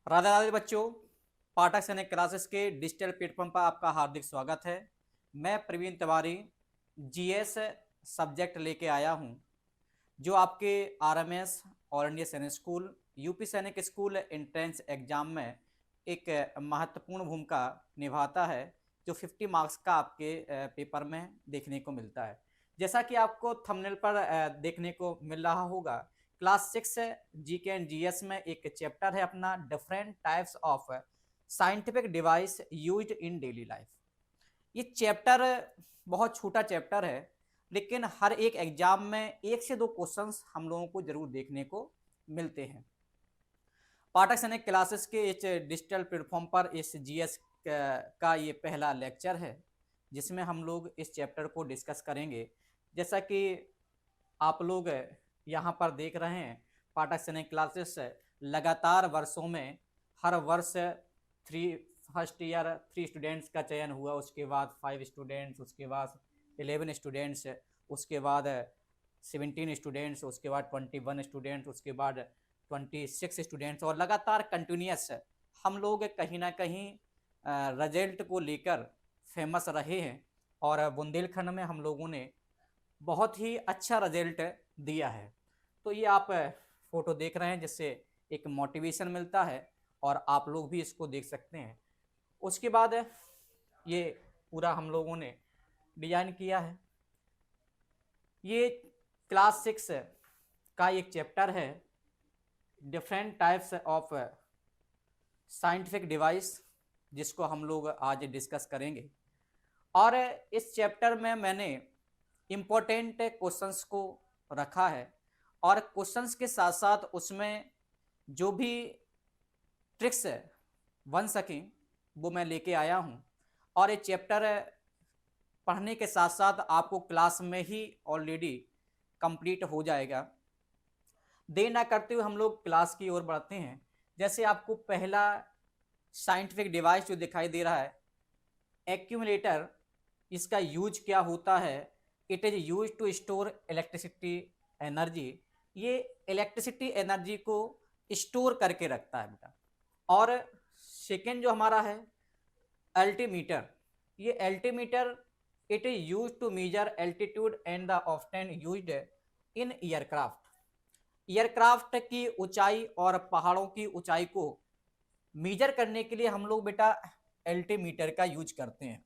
राधे राधे बच्चों। पाठक सैनिक क्लासेस के डिजिटल प्लेटफॉर्म पर आपका हार्दिक स्वागत है। मैं प्रवीण तिवारी जीएस सब्जेक्ट लेके आया हूं, जो आपके आरएमएस ऑल इंडिया सैनिक स्कूल यूपी सैनिक स्कूल एंट्रेंस एग्जाम में एक महत्वपूर्ण भूमिका निभाता है, जो 50 मार्क्स का आपके पेपर में देखने को मिलता है। जैसा कि आपको थंबनेल पर देखने को मिल रहा होगा, क्लास 6 जीके एंड जीएस में एक चैप्टर है अपना, different types of scientific device used in daily life. ये चैप्टर बहुत छोटा चैप्टर है, लेकिन हर एक एग्जाम में 1 से 2 क्वेश्चंस हम लोगों को जरूर देखने को मिलते हैं। पाठक सैनिक क्लासेस के इस डिजिटल प्लेटफॉर्म पर इस जीएस का ये पहला लेक्चर है, जिसमें हम लोग इस चैप्टर को डिस्कस करेंगे। जैसा कि आप लोग यहाँ पर देख रहे हैं, पाठक सैनिक क्लासेस लगातार वर्षों में हर वर्ष फर्स्ट ईयर 3 स्टूडेंट्स का चयन हुआ, उसके बाद 5 स्टूडेंट्स, उसके बाद 11 स्टूडेंट्स, उसके बाद 17 स्टूडेंट्स, उसके बाद 21 स्टूडेंट्स, उसके बाद 26 स्टूडेंट्स, और लगातार कंटिन्यूस हम लोग कहीं ना कहीं रिजल्ट को लेकर फेमस रहे हैं। और बुंदेलखंड में हम लोगों ने बहुत ही अच्छा रिजल्ट दिया है। तो ये आप फोटो देख रहे हैं, जिससे एक मोटिवेशन मिलता है और आप लोग भी इसको देख सकते हैं। उसके बाद ये पूरा हम लोगों ने डिजाइन किया है। ये क्लास 6 का एक चैप्टर है, different types of scientific device, जिसको हम लोग आज डिस्कस करेंगे। और इस चैप्टर में मैंने इम्पोर्टेंट क्वेश्चंस को रखा है, और क्वेश्चंस के साथ साथ उसमें जो भी ट्रिक्स बन सकें वो मैं लेके आया हूं। और ये चैप्टर पढ़ने के साथ साथ आपको क्लास में ही ऑलरेडी कंप्लीट हो जाएगा। देर ना करते हुए हम लोग क्लास की ओर बढ़ते हैं। जैसे आपको पहला साइंटिफिक डिवाइस जो दिखाई दे रहा है, एक्यूमुलेटर, इसका यूज क्या होता है? It is use to store electricity energy. ये इलेक्ट्रिसिटी एनर्जी को स्टोर करके रखता है बेटा। और सेकेंड जो हमारा है अल्टीमीटर, ये altimeter it is use to measure altitude and the often used in aircraft. Aircraft की ऊंचाई और पहाड़ों की ऊंचाई को मेजर करने के लिए हम लोग बेटा एल्टीमीटर का यूज करते हैं।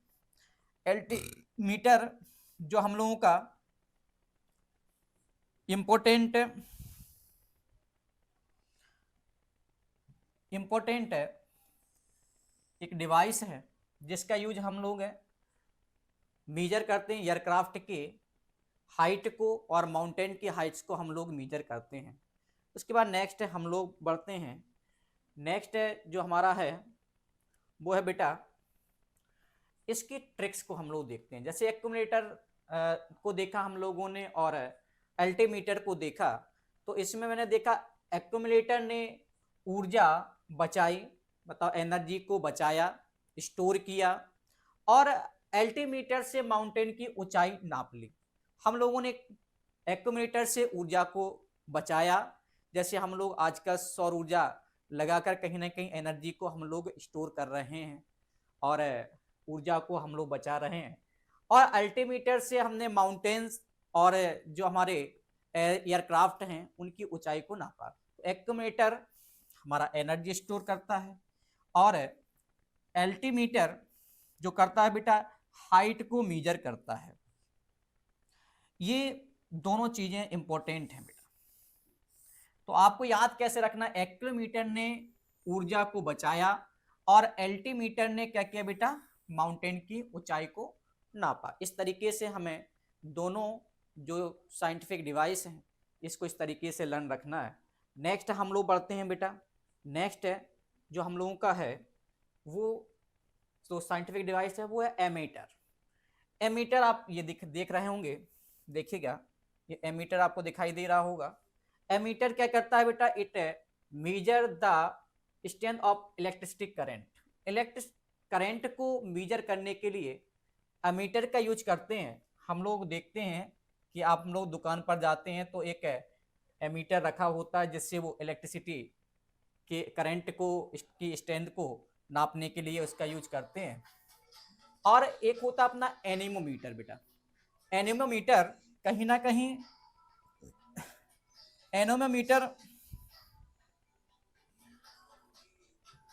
एल्टीमीटर जो हम लोगों का इम्पोर्टेंट एक डिवाइस है, जिसका यूज हम लोग मेजर करते हैं एयरक्राफ्ट के हाइट को, और माउंटेन की हाइट्स को हम लोग मेजर करते हैं। उसके बाद नेक्स्ट हम लोग बढ़ते हैं। नेक्स्ट जो हमारा है वो है बेटा, इसकी ट्रिक्स को हम लोग देखते हैं। जैसे एक्यूमुलेटर को देखा हम लोगों ने और अल्टीमीटर को देखा, तो इसमें मैंने देखा एक्यूमुलेटर ने ऊर्जा बचाई, मतलब एनर्जी को बचाया, स्टोर किया, और अल्टीमीटर से माउंटेन की ऊंचाई नाप ली। हम लोगों ने एक्यूमुलेटर से ऊर्जा को बचाया, जैसे हम लोग आजकल सौर ऊर्जा लगाकर कहीं ना कहीं एनर्जी को हम लोग स्टोर कर रहे हैं और ऊर्जा को हम लोग बचा रहे हैं। और अल्टीमीटर से हमने माउंटेन्स और जो हमारे एयरक्राफ्ट हैं उनकी ऊंचाई को नापा। तो एक्यूमुलेटर हमारा एनर्जी स्टोर करता है, और अल्टीमीटर जो करता है बेटा हाइट को मेजर करता है। ये दोनों चीजें इंपॉर्टेंट हैं बेटा। तो आपको याद कैसे रखना, एक्यूमुलेटर ने ऊर्जा को बचाया और अल्टीमीटर ने क्या किया बेटा, माउंटेन की ऊंचाई को नापा। इस तरीके से हमें दोनों जो साइंटिफिक डिवाइस हैं इसको इस तरीके से लर्न रखना है। नेक्स्ट हम लोग बढ़ते हैं बेटा। नेक्स्ट जो हम लोगों का है वो जो साइंटिफिक डिवाइस है वो है एमीटर। एमीटर आप ये देख रहे होंगे, देखिएगा ये एमीटर आपको दिखाई दे रहा होगा। एमीटर क्या करता है बेटा, it measure the strength of electricity current. Electric current को मेजर करने के लिए एमीटर का यूज करते हैं। हम लोग देखते हैं कि आप लोग दुकान पर जाते हैं तो एक एमीटर रखा होता है, जिससे वो इलेक्ट्रिसिटी के करंट को की स्ट्रेंथ को नापने के लिए उसका यूज करते हैं। और एक होता अपना एनीमोमीटर बेटा। एनीमोमीटर कहीं ना कहीं anemometer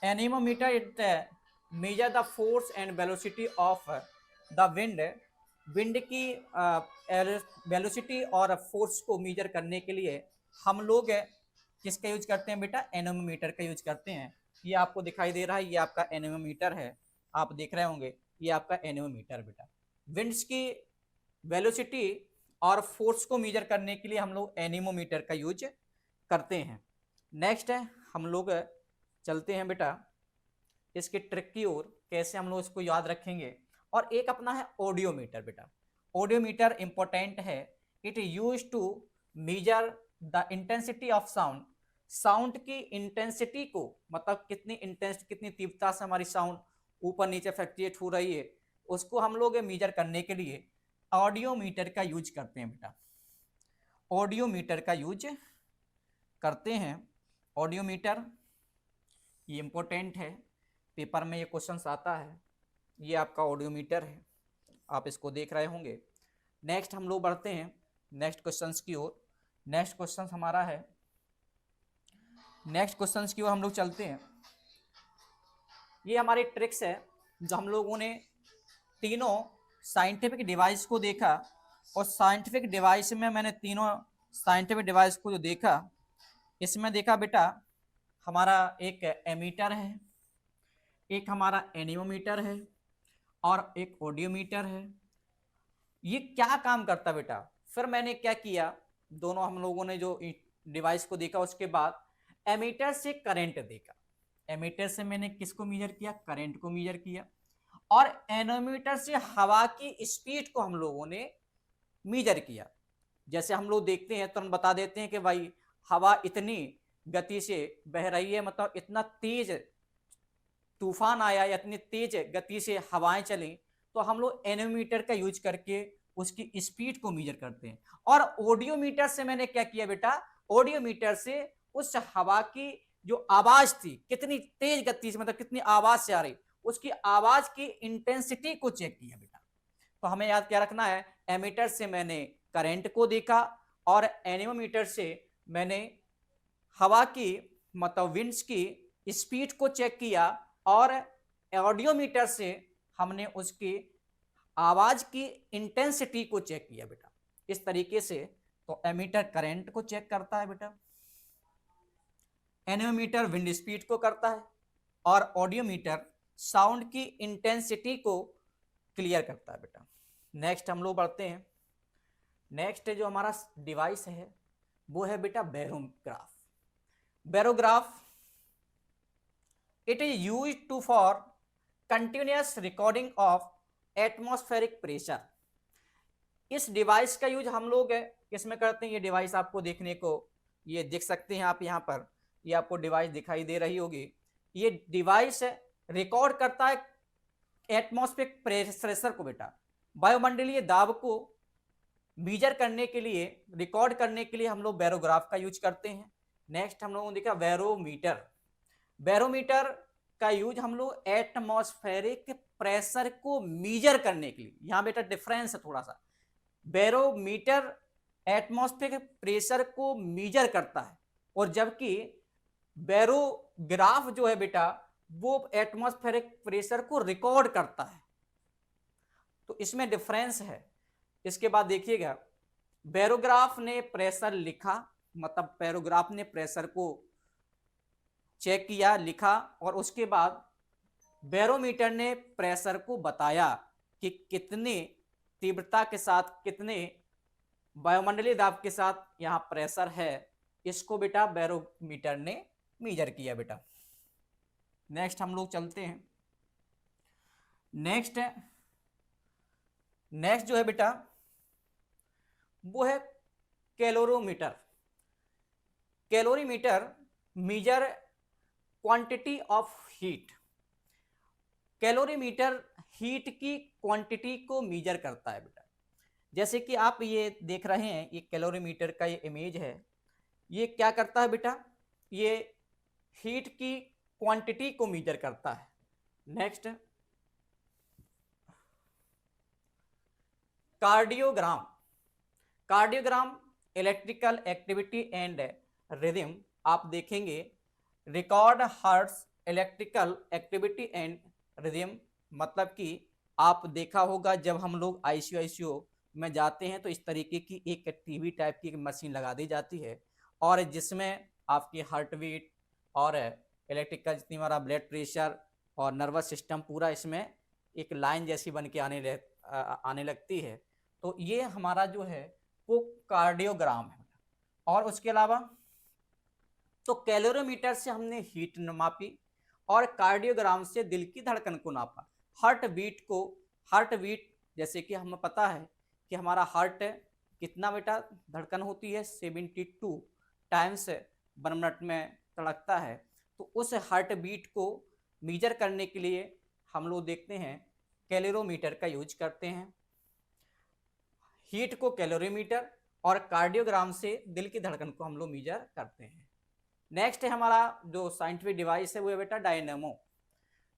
anemometer it measure the force and velocity of the wind. Wind की वेलोसिटी और फोर्स को मेजर करने के लिए हम लोग किसका यूज करते हैं बेटा? एनीमोमीटर का यूज करते हैं। ये आपको दिखाई दे रहा है, ये आपका एनीमोमीटर है, आप देख रहे होंगे, ये आपका एनीमोमीटर बेटा। विंड्स की वेलोसिटी और फोर्स को मेजर करने के लिए हम लोग एनीमोमीटर का यूज करते हैं। नेक्स्ट है, हम लोग चलते हैं बेटा इसके ट्रिक की ओर, कैसे हम लोग इसको याद रखेंगे। और एक अपना है ऑडियोमीटर बेटा। ऑडियोमीटर इंपॉर्टेंट है, it use to measure the intensity of sound. Sound की इंटेंसिटी को, मतलब कितनी इंटेंस, कितनी तीव्रता से हमारी साउंड ऊपर नीचे फ्लक्चुएट हो रही है, उसको हम लोग मेजर करने के लिए ऑडियोमीटर का यूज करते हैं बेटा। ऑडियोमीटर का यूज करते हैं। ऑडियोमीटर ये इंपॉर्टेंट है, पेपर में ये क्वेश्चंस आता है। ये आपका ऑडियोमीटर है, आप इसको देख रहे होंगे। नेक्स्ट हम लोग बढ़ते हैं नेक्स्ट क्वेश्चंस की ओर। नेक्स्ट क्वेश्चन हमारा है, नेक्स्ट क्वेश्चंस की ओर हम लोग चलते हैं। ये हमारी ट्रिक्स है जो हम लोगों ने तीनों साइंटिफिक डिवाइस को देखा, और साइंटिफिक डिवाइस में मैंने तीनों साइंटिफिक डिवाइस को जो देखा, इसमें देखा बेटा हमारा एक एमीटर है, एक हमारा एनीमोमीटर है, और एक ऑडियोमीटर है। ये क्या काम करता बेटा? फिर मैंने क्या किया, दोनों हम लोगों ने जो डिवाइस को देखा, उसके बाद एमीटर से करंट देखा। एमीटर से मैंने किसको मेजर किया? करंट को मेजर किया। और एनोमीटर से हवा की स्पीड को हम लोगों ने मेजर किया। जैसे हम लोग देखते हैं तो हम बता देते हैं कि भाई हवा इतनी गति से बह रही है, मतलब इतना तेज तूफान आया या इतनी तेज गति से हवाएं चली, तो हम लोग एनोमीटर का यूज करके उसकी स्पीड को मेजर करते हैं। और ऑडियोमीटर से मैंने क्या किया बेटा? ऑडियोमीटर से उस हवा की जो आवाज थी, कितनी तेज गति से, मतलब कितनी आवाज से आ रही, उसकी आवाज की इंटेंसिटी को चेक किया बेटा। तो हमें याद क्या रखना है, एमीटर से मैंने करंट को देखा, और एनीमोमीटर से मैंने हवा की, मतलब विंड्स की स्पीड को चेक किया, और ऑडियोमीटर से हमने उसकी आवाज की इंटेंसिटी को चेक किया बेटा। इस तरीके से तो एमीटर करंट को चेक करता है बेटा, एनीमोमीटर विंड स्पीड को करता है, और ऑडियोमीटर साउंड की इंटेंसिटी को क्लियर करता है बेटा। नेक्स्ट हम लोग बढ़ते हैं। नेक्स्ट जो हमारा डिवाइस है वो है बेटा barograph. Barograph it is use to for continuous recording of atmospheric pressure. इस डिवाइस का यूज हम लोग किसमें करते हैं? ये डिवाइस आपको देखने को ये देख सकते हैं आप यहाँ पर, ये आपको डिवाइस दिखाई दे रही होगी। ये डिवाइस रिकॉर्ड करता है एटमॉस्फेरिक प्रेशर को बेटा। वायुमंडलीय दाब को मेजर करने के लिए, रिकॉर्ड करने के लिए हम लोग बैरोग्राफ का यूज करते हैं। नेक्स्ट हम लोगों ने देखा बैरोमीटर। बैरोमीटर का यूज हम लोग एटमॉस्फेरिक प्रेशर को मेजर करने के लिए, यहां बेटा डिफरेंस है थोड़ा सा। बैरोमीटर एटमॉस्फेरिक प्रेशर को मेजर करता है, और जबकि बैरोग्राफ जो है बेटा वो एटमॉस्फेरिक प्रेशर को रिकॉर्ड करता है। तो इसमें डिफरेंस है। इसके बाद देखिएगा, बैरोग्राफ ने प्रेशर लिखा, मतलब बैरोग्राफ ने प्रेशर को चेक किया, लिखा, और उसके बाद बैरोमीटर ने प्रेशर को बताया कि कितनी तीव्रता के साथ, कितने वायुमंडलीय दाब के साथ यहाँ प्रेशर है। इसको बेटा बैरोमीटर ने मेजर किया बेटा। नेक्स्ट हम लोग चलते हैं। नेक्स्ट जो है बेटा वो है calorimeter. Calorimeter measure quantity of heat. Calorimeter heat की क्वांटिटी को मेजर करता है बेटा। जैसे कि आप ये देख रहे हैं, ये कैलोरीमीटर का ये इमेज है। ये क्या करता है बेटा? ये हीट की क्वांटिटी को मीजर करता है। Next, cardiogram. Cardiogram electrical activity and rhythm, आप देखेंगे record hearts electrical activity and rhythm, मतलब कि आप देखा होगा जब हम लोग आईसीयू में जाते हैं तो इस तरीके की एक टीवी टाइप की एक मशीन लगा दी जाती है और जिसमें आपकी हार्ट बीट और इलेक्ट्रिकल जितनी हमारा ब्लड प्रेशर और नर्वस सिस्टम पूरा इसमें एक लाइन जैसी बन के आने लगती है। तो ये हमारा जो है वो कार्डियोग्राम है। और उसके अलावा तो कैलोरीमीटर से हमने हीट मापी और कार्डियोग्राम से दिल की धड़कन को नापा। हार्ट बीट जैसे कि हमें पता है कि हमारा हार्ट कितना बेटा धड़कन होती है, 72 टाइम्स 1 मिनट में धड़कता है। तो उस हार्ट बीट को मीजर करने के लिए हम लोग देखते हैं कैलोरीमीटर का यूज करते हैं। हीट को कैलोरीमीटर और कार्डियोग्राम से दिल की धड़कन को हम लोग मीजर करते हैं। नेक्स्ट है हमारा जो साइंटिफिक डिवाइस है वो है बेटा डायनामो।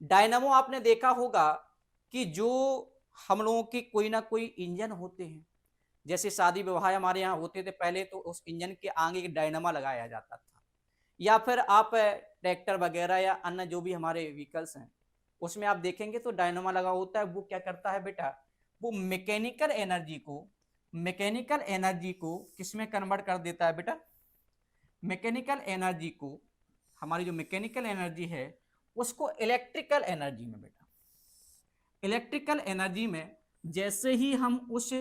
डायनामो आपने देखा होगा कि जो हम लोगों की कोई ना कोई इंजन होते हैं, जैसे शादी विवाह हमारे यहाँ होते थे पहले, तो उस इंजन के आगे एक डायनामा लगाया जाता था। या फिर आप ट्रैक्टर वगैरह या अन्य जो भी हमारे व्हीकल्स हैं उसमें आप देखेंगे तो डायनामा लगा होता है। वो क्या करता है बेटा, वो मैकेनिकल एनर्जी को किसमें कन्वर्ट कर देता है बेटा, मैकेनिकल एनर्जी को, हमारी जो मैकेनिकल एनर्जी है उसको इलेक्ट्रिकल एनर्जी में। बेटा इलेक्ट्रिकल एनर्जी में जैसे ही हम उस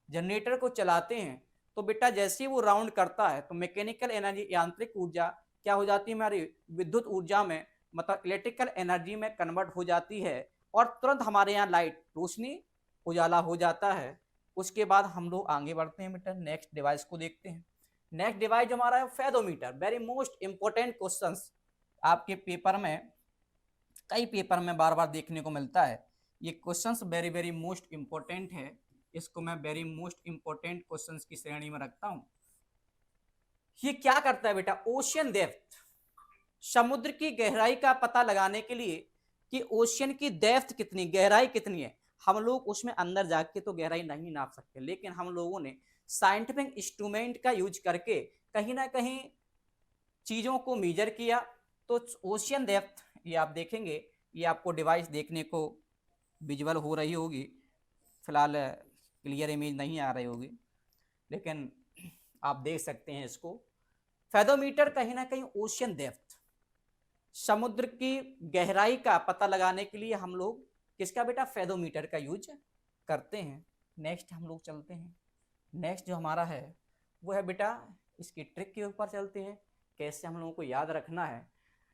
जनरेटर को चलाते हैं तो बेटा जैसे ही वो राउंड करता है तो मैकेनिकल एनर्जी यांत्रिक ऊर्जा क्या हो जाती है, हमारी विद्युत ऊर्जा में मतलब इलेक्ट्रिकल एनर्जी में कन्वर्ट हो जाती है और तुरंत हमारे यहाँ लाइट रोशनी उजाला हो जाता है। उसके बाद हम लोग आगे बढ़ते हैं बेटा, नेक्स्ट डिवाइस को देखते हैं। नेक्स्ट डिवाइस जो हमारा है fathometer. Very most important questions आपके पेपर में, कई पेपर में बार बार देखने को मिलता है। ये questions very very most important है, इसको मैं वेरी मोस्ट इंपॉर्टेंट क्वेश्चंस की श्रेणी में रखता हूं। ये क्या करता है बेटा, ओशियन डेप्थ, समुद्र की गहराई का पता लगाने के लिए कि ओशियन की डेप्थ कितनी, गहराई कितनी है। हम लोग उसमें अंदर जाके तो गहराई नहीं नाप सकते, लेकिन हम लोगों ने साइंटिफिक इंस्ट्रूमेंट का यूज करके कहीं ना कहीं चीजों को मेजर किया। तो ओशियन डेप्थ, ये आप देखेंगे, ये आपको डिवाइस देखने को विजुअल हो रही होगी, फिलहाल क्लियर इमेज नहीं आ रही होगी लेकिन आप देख सकते हैं इसको। फेदोमीटर कहीं ना कहीं ओशियन डेप्थ, समुद्र की गहराई का पता लगाने के लिए हम लोग किसका बेटा, फेदोमीटर का यूज करते हैं। नेक्स्ट हम लोग चलते हैं, नेक्स्ट जो हमारा है वो है बेटा, इसकी ट्रिक के ऊपर चलते हैं, कैसे हम लोगों को याद रखना है।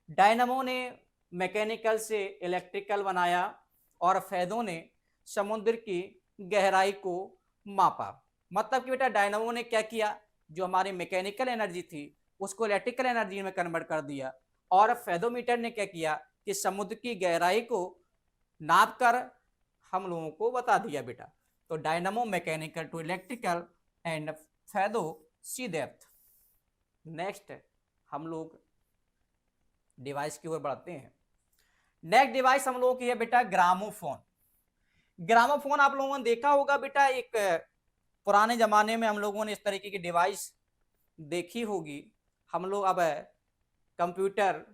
डायनामो ने मैकेनिकल से इलेक्ट्रिकल बनाया और फेदो ने समुद्र की गहराई को मापा। मतलब कि बेटा डायनामो ने क्या किया, जो हमारी मैकेनिकल एनर्जी थी उसको इलेक्ट्रिकल एनर्जी में कन्वर्ट कर दिया, और फेदोमीटर ने क्या किया कि समुद्र की गहराई को नाप कर हम लोगों को बता दिया बेटा। तो dynamo mechanical to electrical and fathom sea depth. Next हम लोग डिवाइस की ओर बढ़ते हैं। नेक्स्ट डिवाइस हम लोगों की है बेटा ग्रामोफोन। ग्रामोफोन आप लोगों ने देखा होगा बेटा, एक पुराने जमाने में हम लोगों ने इस तरीके की डिवाइस देखी होगी। हम लोग अब कंप्यूटर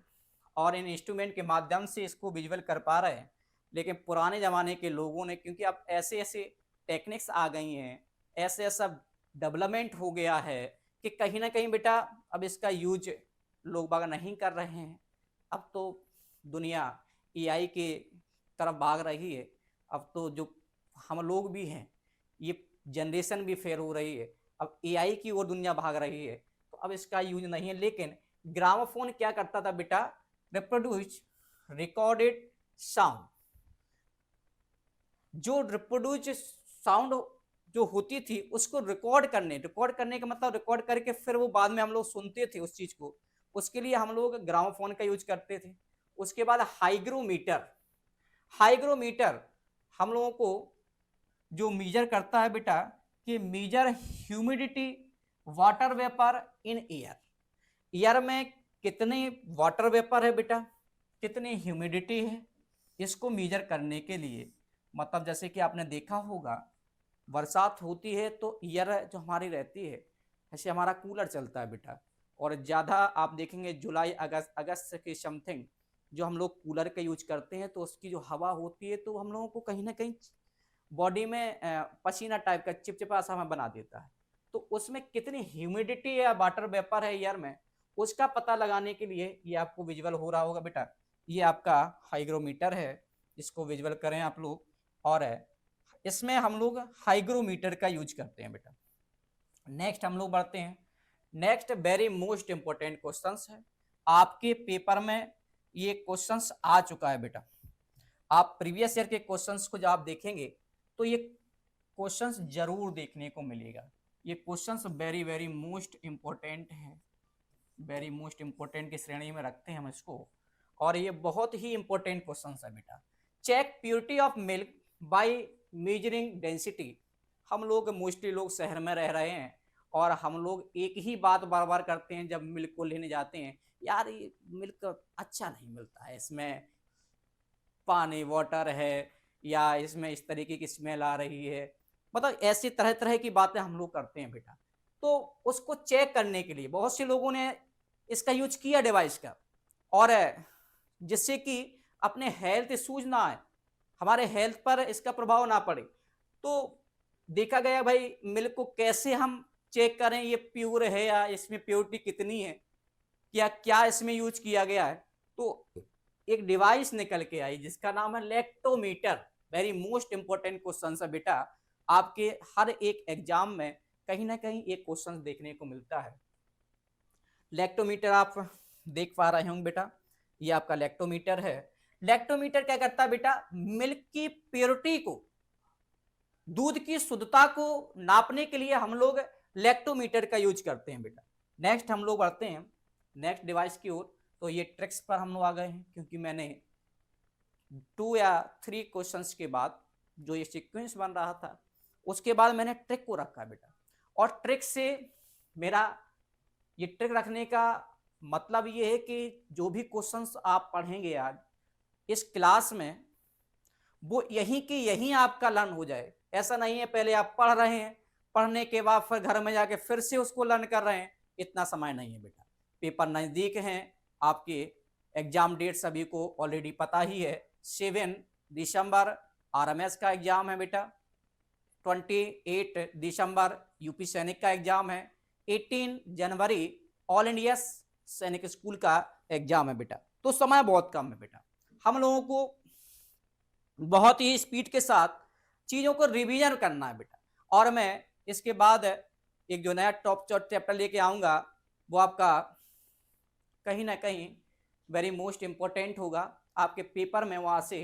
और इन इंस्ट्रूमेंट के माध्यम से इसको विजुअल कर पा रहे हैं, लेकिन पुराने ज़माने के लोगों ने, क्योंकि अब ऐसे ऐसे टेक्निक्स आ गई हैं, ऐसे ऐसा डेवलपमेंट हो गया है कि कहीं ना कहीं बेटा अब इसका यूज लोग बाग नहीं कर रहे हैं। अब तो दुनिया एआई के तरफ भाग रही है। अब तो जो हम लोग भी हैं, ये जनरेशन भी फेल हो रही है, अब एआई की ओर दुनिया भाग रही है, तो अब इसका यूज नहीं है। लेकिन ग्रामोफोन क्या करता था बेटा, रिप्रोड्यूस रिकॉर्डेड साउंड। जो रिप्रोड्यूस साउंड जो होती थी उसको रिकॉर्ड करने का मतलब रिकॉर्ड करके फिर वो बाद में हम लोग सुनते थे उस चीज को, उसके लिए हम लोग ग्रामोफोन का यूज करते थे। उसके बाद हाइग्रोमीटर हम लोगों को जो मीजर करता है बेटा कि measure humidity water vapour in air. Air में कितने वाटर वेपर है बेटा, कितनी ह्यूमिडिटी है, इसको मेजर करने के लिए मतलब जैसे कि आपने देखा होगा बरसात होती है तो ईयर जो हमारी रहती है, ऐसे हमारा कूलर चलता है बेटा। और ज़्यादा आप देखेंगे जुलाई अगस्त अगस्त के समथिंग जो हम लोग कूलर का यूज करते हैं तो उसकी जो हवा होती है तो हम लोगों को कहीं ना कहीं बॉडी में पसीना टाइप का चिपचिपा सा हमें बना देता है। तो उसमें कितनी ह्यूमिडिटी या वाटर वेपर है एयर में, उसका पता लगाने के लिए ये आपको विजुअल हो रहा होगा बेटा, ये आपका हाइग्रोमीटर है, इसको विजुअल करें आप लोग। और इसमें हम लोग हाइग्रोमीटर का यूज करते हैं बेटा। नेक्स्ट हम लोग बढ़ते हैं। Next very most important questions है आपके पेपर में, ये क्वेश्चंस आ चुका है बेटा। आप प्रीवियस ईयर के क्वेश्चंस को जब आप देखेंगे तो ये क्वेश्चंस जरूर देखने को मिलेगा। ये questions very very most important है, वेरी मोस्ट इंपॉर्टेंट की श्रेणी में रखते हैं हम इसको। और ये बहुत ही इंपॉर्टेंट क्वेश्चंस है बेटा। Check purity of milk by measuring density. हम लोग मोस्टली लोग शहर में रह रहे हैं और हम लोग एक ही बात बार बार करते हैं जब मिल्क को लेने जाते हैं, यार ये मिल्क अच्छा नहीं मिलता है, इसमें पानी वाटर है या इसमें इस तरीके की स्मेल आ रही है, मतलब ऐसी तरह तरह की बातें हम लोग करते हैं बेटा। तो उसको चेक करने के लिए बहुत से लोगों ने इसका यूज किया डिवाइस का, और जिससे कि अपने हेल्थ इश्यूज ना आए, हमारे हेल्थ पर इसका प्रभाव ना पड़े। तो देखा गया भाई मिल्क को कैसे हम चेक करें ये प्योर है या इसमें प्योरिटी कितनी है, क्या क्या इसमें यूज किया गया है। तो एक डिवाइस निकल के आई जिसका नाम है lactometer. Very most important question है बेटा, आपके हर एक एग्जाम में कहीं ना कहीं एक क्वेश्चन देखने को मिलता है। लैक्टोमीटर आप देख पा रहे होंगे बेटा, ये आपका लैक्टोमीटर है। लैक्टोमीटर क्या करता है बेटा, मिल्क की प्योरिटी को, दूध की शुद्धता को नापने के लिए हम लोग लैक्टोमीटर का यूज करते हैं बेटा। नेक्स्ट हम लोग बढ़ते हैं नेक्स्ट डिवाइस की ओर। तो ये ट्रिक्स पर हम लोग आ गए हैं, क्योंकि मैंने 2 या 3 क्वेश्चंस के बाद जो ये सीक्वेंस बन रहा था उसके बाद मैंने ट्रिक को रखा बेटा। और ट्रिक से मेरा ये ट्रिक रखने का मतलब ये है कि जो भी क्वेश्चंस आप पढ़ेंगे आज इस क्लास में वो यहीं के यहीं आपका लर्न हो जाए। ऐसा नहीं है पहले आप पढ़ रहे हैं, पढ़ने के बाद फिर घर में जाके फिर से उसको लर्न कर रहे हैं, इतना समय नहीं है बेटा। पेपर नज़दीक हैं, आपके एग्जाम डेट सभी को ऑलरेडी पता ही है। 7 दिसंबर आरएमएस का एग्जाम है बेटा, 28 दिसंबर यूपी सैनिक का एग्जाम है, 18 जनवरी ऑल इंडिया सैनिक स्कूल का एग्जाम है बेटा। तो समय बहुत कम है बेटा, हम लोगों को बहुत ही स्पीड के साथ चीज़ों को रिवीजन करना है बेटा। और मैं इसके बाद एक जो नया टॉप चैप्टर लेके आऊँगा वो आपका कहीं ना कहीं वेरी मोस्ट इंपॉर्टेंट होगा। आपके पेपर में वहाँ से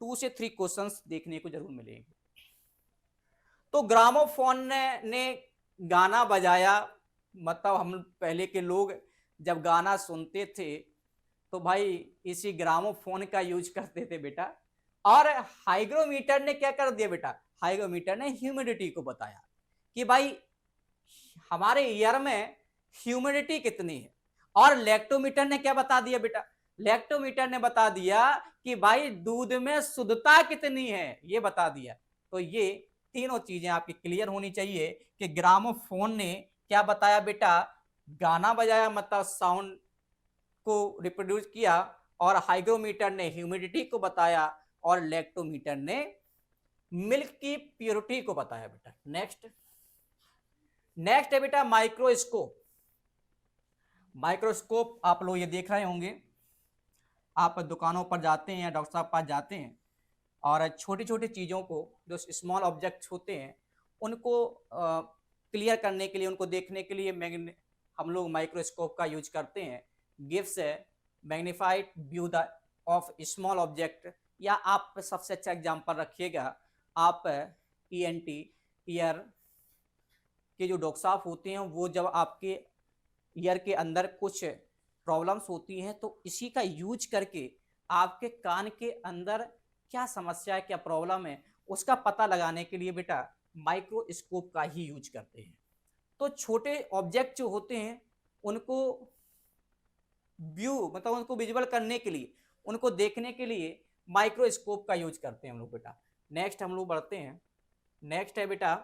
2 से 3 क्वेश्चंस देखने को जरूर मिलेंगे। तो ग्रामोफोन ने गाना बजाया, मतलब हम पहले के लोग जब गाना सुनते थे तो भाई इसी ग्रामोफोन का यूज करते थे बेटा। और हाइग्रोमीटर ने क्या कर दिया बेटा, हाइग्रोमीटर ने ह्यूमिडिटी को बताया कि भाई हमारे ईयर में ह्यूमिडिटी कितनी है। और लैक्टोमीटर ने क्या बता दिया बेटा, लैक्टोमीटर ने बता दिया कि भाई दूध में शुद्धता कितनी है, ये बता दिया। तो ये तीनों चीजें आपकी क्लियर होनी चाहिए कि ग्रामोफोन ने क्या बताया बेटा, गाना बजाया मतलब साउंड को रिप्रोड्यूस किया, और हाइग्रोमीटर ने ह्यूमिडिटी को बताया, और लैक्टोमीटर ने मिल्क की प्योरिटी को बताया बेटा। नेक्स्ट नेक्स्ट है बेटा माइक्रोस्कोप। माइक्रोस्कोप आप लोग ये देख रहे होंगे, आप दुकानों पर जाते हैं या डॉक्टर साहब पास जाते हैं और छोटी छोटी चीज़ों को जो स्मॉल ऑब्जेक्ट्स होते हैं उनको क्लियर करने के लिए, उनको देखने के लिए हम लोग माइक्रोस्कोप का यूज करते हैं। Gives magnified view the of small object. या आप सबसे अच्छा एग्जांपल रखिएगा, आप ईएनटी ईयर के जो डॉक्टर साहब होते हैं वो जब आपके ईयर के अंदर कुछ प्रॉब्लम्स होती हैं तो इसी का यूज करके आपके कान के अंदर क्या समस्या है, क्या प्रॉब्लम है, उसका पता लगाने के लिए बेटा माइक्रोस्कोप का ही यूज करते हैं। तो छोटे ऑब्जेक्ट जो होते हैं उनको व्यू मतलब उनको विजुअल करने के लिए, उनको देखने के लिए माइक्रोस्कोप का यूज करते हैं हम लोग बेटा। नेक्स्ट हम लोग बढ़ते हैं। नेक्स्ट है बेटा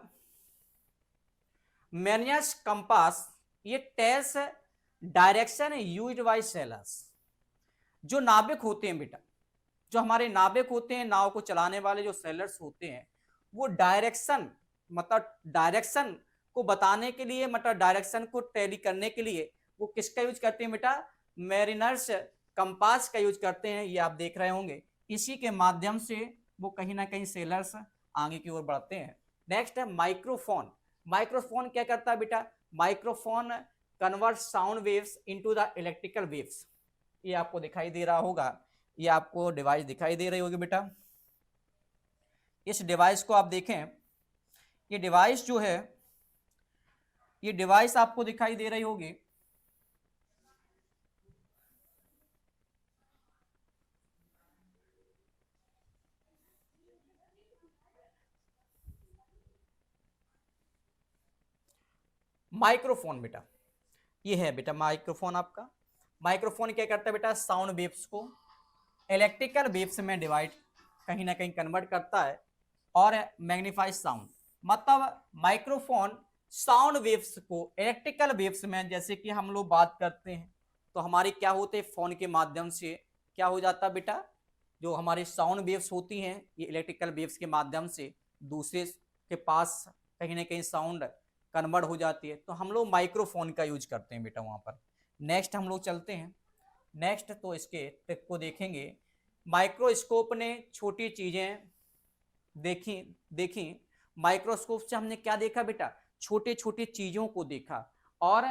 मैनियस कंपास। ये tells direction used by sailors. जो नाविक होते हैं बेटा, जो हमारे नाविक होते हैं, नाव को चलाने वाले जो सेलर्स होते हैं, वो डायरेक्शन मतलब डायरेक्शन को बताने के लिए, मतलब डायरेक्शन को टैली करने के लिए वो किसका यूज करते हैं बेटा? मैरिनर्स कंपास का यूज करते हैं। ये आप देख रहे होंगे, इसी के माध्यम से वो कहीं ना कहीं सेलर्स आगे की ओर बढ़ते हैं। नेक्स्ट है माइक्रोफोन। माइक्रोफोन क्या करता है बेटा? Microphone convert sound waves into the electrical waves. ये आपको दिखाई दे रहा होगा, ये आपको डिवाइस दिखाई दे रही होगी बेटा। इस डिवाइस को आप देखें, ये डिवाइस जो है, ये डिवाइस आपको दिखाई दे रही होगी। माइक्रोफोन बेटा, ये है बेटा माइक्रोफोन आपका। माइक्रोफोन क्या करता है बेटा? साउंड वेव्स को इलेक्ट्रिकल वेव्स में डिवाइड कहीं ना कहीं कन्वर्ट करता है और मैग्नीफाइज साउंड। मतलब माइक्रोफोन साउंड वेव्स को इलेक्ट्रिकल वेव्स में, जैसे कि हम लोग बात करते हैं तो हमारी क्या होते हैं, फोन के माध्यम से क्या हो जाता है बेटा? जो हमारी साउंड वेव्स होती हैं, ये इलेक्ट्रिकल वेव्स के माध्यम से दूसरे के पास कहीं ना कहीं साउंड कन्वर्ट हो जाती है, तो हम लोग माइक्रोफोन का यूज करते हैं बेटा वहां पर। नेक्स्ट हम लोग चलते हैं। नेक्स्ट तो इसके टिप को देखेंगे। माइक्रोस्कोप ने छोटी चीजें देखी देखी माइक्रोस्कोप से हमने क्या देखा बेटा? छोटे छोटे चीजों को देखा। और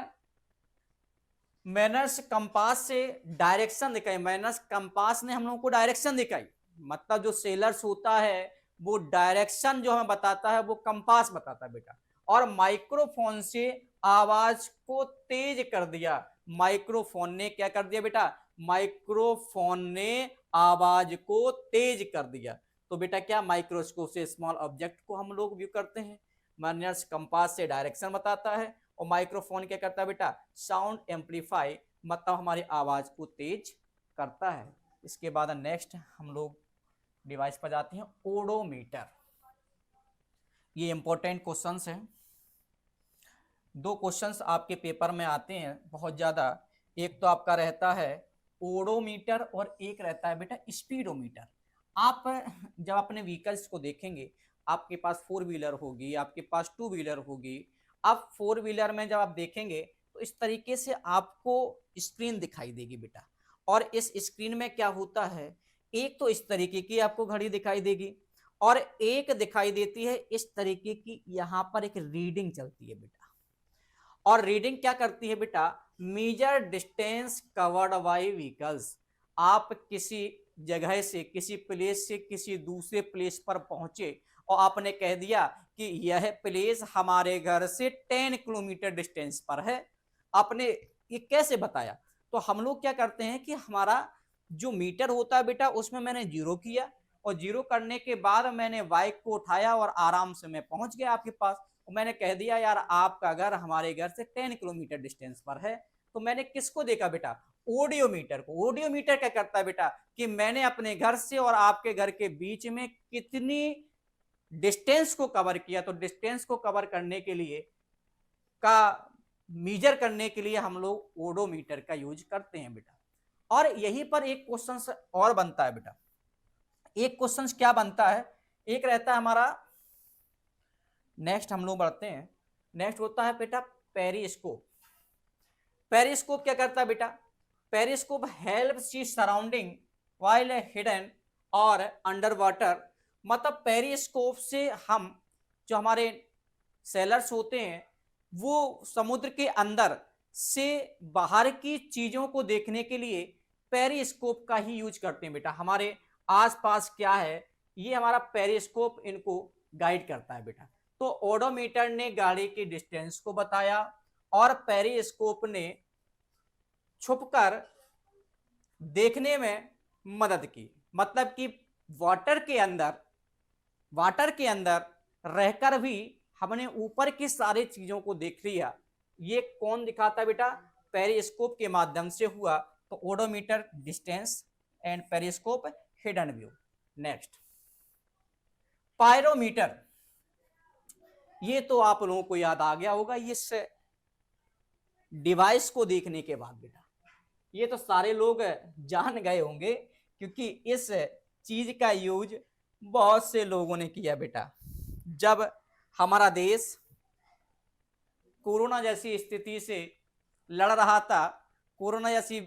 मैनर्स कंपास से डायरेक्शन दिखाई। मैनर्स कंपास ने हम लोगों को डायरेक्शन दिखाई। मतलब जो सेलर्स होता है वो डायरेक्शन जो हमें बताता है वो कंपास बताता है बेटा। और माइक्रोफोन से आवाज को तेज कर दिया। माइक्रोफोन ने क्या कर दिया बेटा? माइक्रोफोन ने आवाज को तेज कर दिया। तो बेटा क्या माइक्रोस्कोप से स्मॉल ऑब्जेक्ट को हम लोग व्यू करते हैं, मैनर्स कंपास से डायरेक्शन बताता है, और माइक्रोफोन क्या करता है बेटा? साउंड एम्पलीफाई मतलब हमारी आवाज को तेज करता है। इसके बाद नेक्स्ट हम लोग डिवाइस पर जाते हैं, ओडोमीटर। ये इंपॉर्टेंट क्वेश्चंस हैं। दो क्वेश्चंस आपके पेपर में आते हैं बहुत ज्यादा। एक तो आपका रहता है ओडोमीटर और एक रहता है बेटा स्पीडोमीटर। आप जब अपने व्हीकल्स को देखेंगे, आपके पास 4 व्हीलर होगी, आपके पास 2 व्हीलर होगी। आप 4 व्हीलर में जब आप देखेंगे तो इस तरीके से आपको स्क्रीन दिखाई देगी बेटा। और इस स्क्रीन में क्या होता है, एक तो इस तरीके की आपको घड़ी दिखाई देगी, और एक दिखाई देती है इस तरीके की, यहां पर एक रीडिंग चलती है बेटा। और रीडिंग क्या करती है बेटा? Major distance covered by vehicles. आप किसी जगह से, किसी प्लेस से किसी दूसरे प्लेस पर पहुंचे और आपने कह दिया कि यह प्लेस हमारे घर से 10 किलोमीटर डिस्टेंस पर है। आपने ये कैसे बताया? तो हम लोग क्या करते हैं कि हमारा जो मीटर होता है बेटा, उसमें मैंने जीरो किया, और जीरो करने के बाद मैंने बाइक को उठाया और आराम से मैं पहुंच गया आपके पास। मैंने कह दिया यार आपका घर हमारे घर से 10 किलोमीटर डिस्टेंस पर है। तो मैंने किसको देखा बेटा? ऑडियोमीटर को। ऑडियोमीटर क्या करता है बेटा? कि मैंने अपने घर से और आपके घर के बीच में कितनी डिस्टेंस को कवर किया। तो डिस्टेंस को कवर करने के लिए का मीजर करने के लिए हम लोग ओडोमीटर का यूज करते हैं बेटा। और यहीं पर एक क्वेश्चन और बनता है बेटा। एक क्वेश्चन क्या बनता है, एक रहता है हमारा, नेक्स्ट हम लोग बढ़ते हैं। नेक्स्ट होता है बेटा पेरिस्कोप। पेरिस्कोप क्या करता है बेटा? पेरिस्कोप हेल्प सी सराउंडिंग वाइल हिडन और अंडर वाटर। मतलब पेरिस्कोप से हम, जो हमारे सेलर्स होते हैं, वो समुद्र के अंदर से बाहर की चीजों को देखने के लिए पेरिस्कोप का ही यूज करते हैं बेटा। हमारे आसपास क्या है, ये हमारा पेरिस्कोप इनको गाइड करता है बेटा। तो ओडोमीटर ने गाड़ी की डिस्टेंस को बताया, और पेरिस्कोप ने छुपकर देखने में मदद की। मतलब कि वाटर के अंदर रहकर भी हमने ऊपर की सारी चीजों को देख लिया। ये कौन दिखाता बेटा? पेरिस्कोप के माध्यम से हुआ। तो odometer distance and periscope hidden view. Next pyrometer, ये तो आप लोगों को याद आ गया होगा इस डिवाइस को देखने के बाद बेटा, ये तो सारे लोग जान गए होंगे क्योंकि इस चीज का यूज बहुत से लोगों ने किया बेटा। जब हमारा देश कोरोना जैसी स्थिति से लड़ रहा था, कोरोना जैसी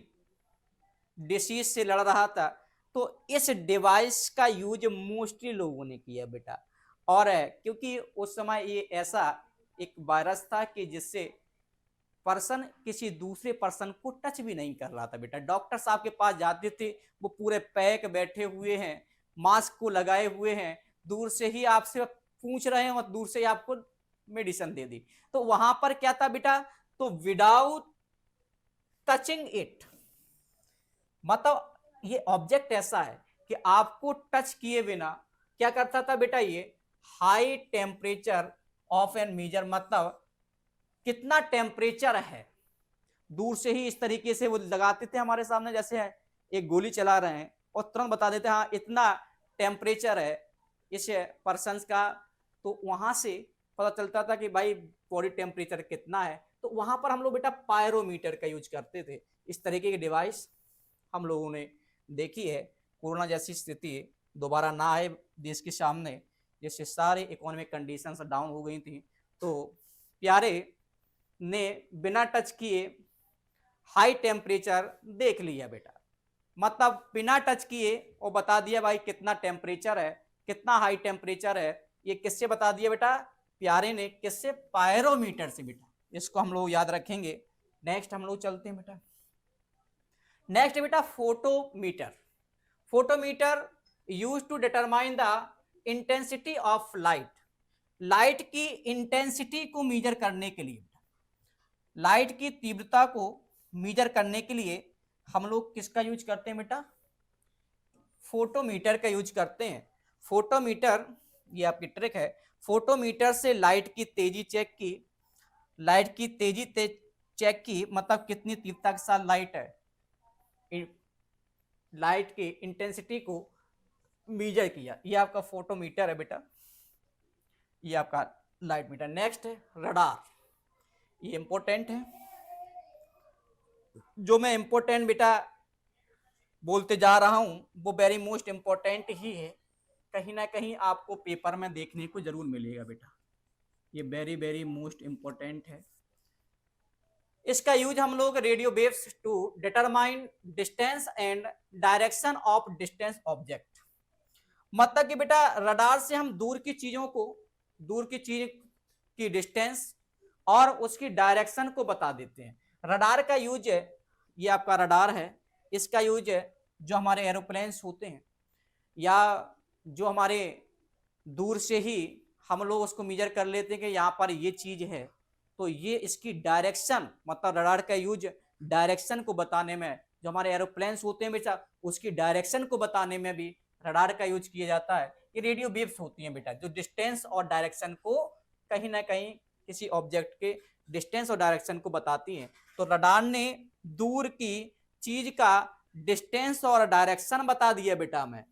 डिसीज से लड़ रहा था, तो इस डिवाइस का यूज मोस्टली लोगों ने किया बेटा। और क्योंकि उस समय ये ऐसा एक वायरस था कि जिससे पर्सन किसी दूसरे पर्सन को टच भी नहीं कर रहा था बेटा। डॉक्टर साहब के पास जाते थे, वो पूरे पैक बैठे हुए हैं, मास्क को लगाए हुए हैं, दूर से ही आपसे पूछ रहे हैं और दूर से ही आपको मेडिसिन दे दी। तो वहां पर क्या था बेटा, तो विदाउट टचिंग इट, मतलब ये ऑब्जेक्ट ऐसा है कि आपको टच किए बिना क्या करता था बेटा, ये high temperature of an measure, मतलब कितना टेम्परेचर है, दूर से ही इस तरीके से वो लगाते थे हमारे सामने, जैसे एक गोली चला रहे हैं और तुरंत बता देते हैं हाँ इतना टेम्परेचर है इस पर्सन का। तो वहां से पता चलता था कि भाई बॉडी टेम्परेचर कितना है। तो वहां पर हम लोग बेटा पायरोमीटर का यूज करते थे। इस तरीके की डिवाइस हम लोगों ने देखी है। कोरोना जैसी स्थिति दोबारा ना आए देश के सामने, जैसे सारे इकोनॉमिक कंडीशंस डाउन हो गई थी, तो प्यारे ने बिना टच किए हाई टेम्परेचर देख लिया बेटा, मतलब बिना टच किए और बता दिया भाई कितना टेम्परेचर है, कितना हाई टेम्परेचर है। ये किससे बता दिया बेटा, प्यारे ने, किससे, पायरोमीटर से बेटा। इसको हम लोग याद रखेंगे। नेक्स्ट हम लोग चलते हैं बेटा, नेक्स्ट बेटा photometer. Photometer use to determine the intensity of light, light की इंटेंसिटी को मीजर करने के लिए, लाइट की तीव्रता को मीजर करने के लिए हम लोग किसका यूज करते हैं बेटा, फोटोमीटर का यूज करते हैं। फोटोमीटर, ये आपकी ट्रिक है, फोटोमीटर से लाइट की तेजी चेक की, लाइट की तेजी चेक की, मतलब कितनी तीव्रता के साथ लाइट है, लाइट की इंटेंसिटी को मीजर किया। ये आपका फोटोमीटर है बेटा, ये आपका लाइट मीटर। नेक्स्ट है रडार, ये इंपॉर्टेंट है। जो मैं इंपॉर्टेंट बेटा बोलते जा रहा हूं वो वेरी मोस्ट इंपॉर्टेंट ही है, कहीं ना कहीं आपको पेपर में देखने को जरूर मिलेगा बेटा, ये वेरी वेरी मोस्ट इंपॉर्टेंट है। इसका यूज हम लोग radio waves to determine distance and direction of distance object, मतलब कि बेटा रडार से हम दूर की चीजों को, दूर की चीज की डिस्टेंस और उसकी डायरेक्शन को बता देते हैं। रडार का यूज, ये आपका रडार है, इसका यूज जो हमारे एरोप्लेन्स होते हैं या जो हमारे दूर से ही हम लोग उसको मेजर कर लेते हैं कि यहाँ पर ये चीज है, तो ये इसकी डायरेक्शन, मतलब रडार का यूज डायरेक्शन को बताने में, जो हमारे एरोप्लेन्स होते हैं बेटा उसकी डायरेक्शन को बताने में भी रडार का यूज किया जाता है। ये रेडियो वेव्स होती हैं बेटा जो डिस्टेंस और डायरेक्शन को कहीं ना कहीं किसी ऑब्जेक्ट के डिस्टेंस और डायरेक्शन को बताती हैं। तो रडार ने दूर की चीज का डिस्टेंस और डायरेक्शन बता दिया बेटा हमें।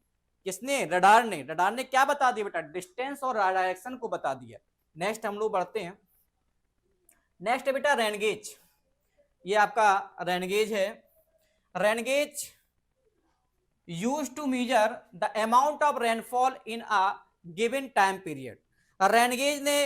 किसने, रडार ने। रडार ने क्या बता दिया बेटा, डिस्टेंस और डायरेक्शन को बता दिया। नेक्स्ट हम लोग बढ़ते हैं, नेक्स्ट है बेटा रेनगेज। ये आपका रेनगेज है। Rain gauge use to measure the amount of rainfall in a given time period. Rain gauge ने